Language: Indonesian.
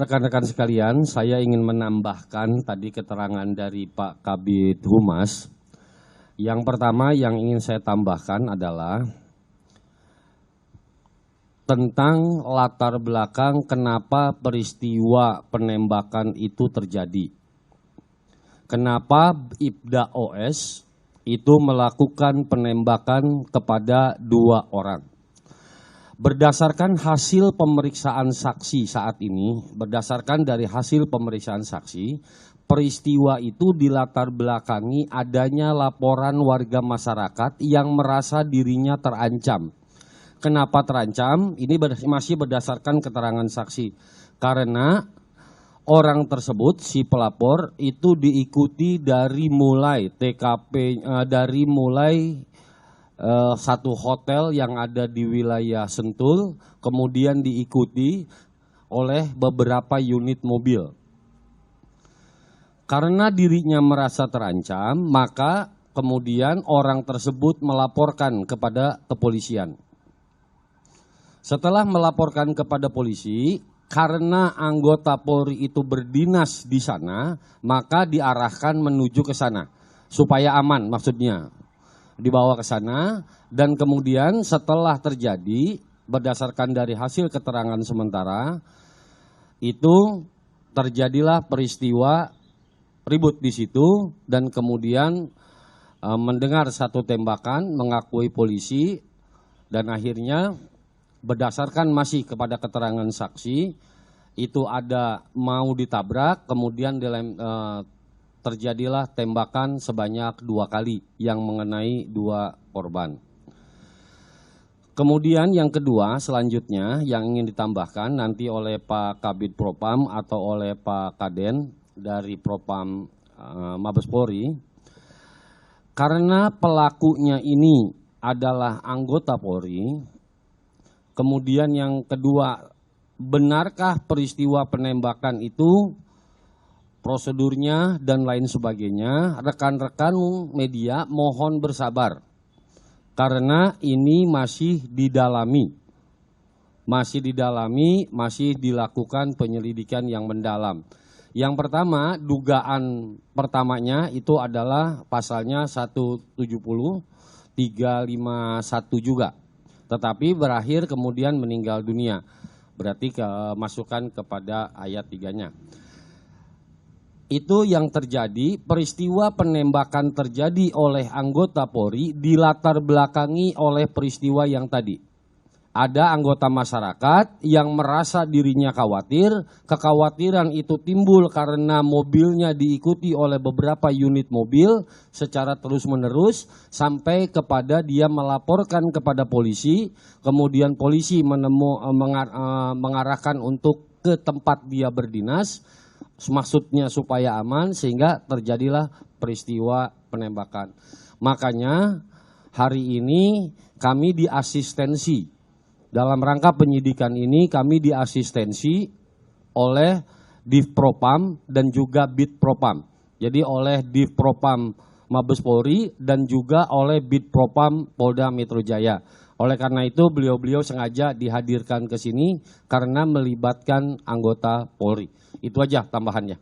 Rekan-rekan sekalian, saya ingin menambahkan tadi keterangan dari Pak Kabid Humas. Yang pertama yang ingin saya tambahkan adalah tentang latar belakang kenapa peristiwa penembakan itu terjadi. Kenapa Ibda OS itu melakukan penembakan kepada 2 orang. Berdasarkan hasil pemeriksaan saksi saat ini, berdasarkan dari hasil pemeriksaan saksi, peristiwa itu dilatar belakangi adanya laporan warga masyarakat yang merasa dirinya terancam. Kenapa terancam? Ini masih berdasarkan keterangan saksi. Karena orang tersebut, si pelapor, itu diikuti dari mulai TKP, dari mulai satu hotel yang ada di wilayah Sentul, kemudian diikuti oleh beberapa unit mobil. Karena dirinya merasa terancam, maka kemudian orang tersebut melaporkan kepada kepolisian. Setelah melaporkan kepada polisi, karena anggota Polri itu berdinas di sana, maka diarahkan menuju ke sana supaya aman, maksudnya dibawa ke sana. Dan kemudian setelah terjadi, berdasarkan dari hasil keterangan sementara, itu terjadilah peristiwa ribut di situ, dan kemudian mendengar satu tembakan, mengakui polisi, dan akhirnya berdasarkan masih kepada keterangan saksi, itu ada mau ditabrak, kemudian terjadilah tembakan sebanyak 2 kali yang mengenai 2 korban. Kemudian yang kedua selanjutnya yang ingin ditambahkan nanti oleh Pak Kabid Propam atau oleh Pak Kaden dari Propam Mabes Polri, karena pelakunya ini adalah anggota Polri. Kemudian yang kedua, benarkah peristiwa penembakan itu prosedurnya dan lain sebagainya? Rekan-rekan media mohon bersabar karena ini masih didalami, masih dilakukan penyelidikan yang mendalam. Yang pertama, dugaan pertamanya itu adalah pasalnya 170, 351 juga, tetapi berakhir kemudian meninggal dunia, berarti kemasukan kepada ayat 3-nya. Itu yang terjadi, peristiwa penembakan terjadi oleh anggota Polri dilatar belakangi oleh peristiwa yang tadi. Ada anggota masyarakat yang merasa dirinya khawatir, kekhawatiran itu timbul karena mobilnya diikuti oleh beberapa unit mobil secara terus-menerus sampai kepada dia melaporkan kepada polisi, kemudian polisi mengarahkan untuk ke tempat dia berdinas, maksudnya supaya aman, sehingga terjadilah peristiwa penembakan. Makanya hari ini kami diasistensi. Dalam rangka penyidikan ini kami diasistensi oleh Divpropam dan juga Bitpropam. Jadi oleh Divpropam Mabes Polri dan juga oleh Bitpropam Polda Metro Jaya. Oleh karena itu beliau-beliau sengaja dihadirkan ke sini karena melibatkan anggota Polri. Itu aja tambahannya.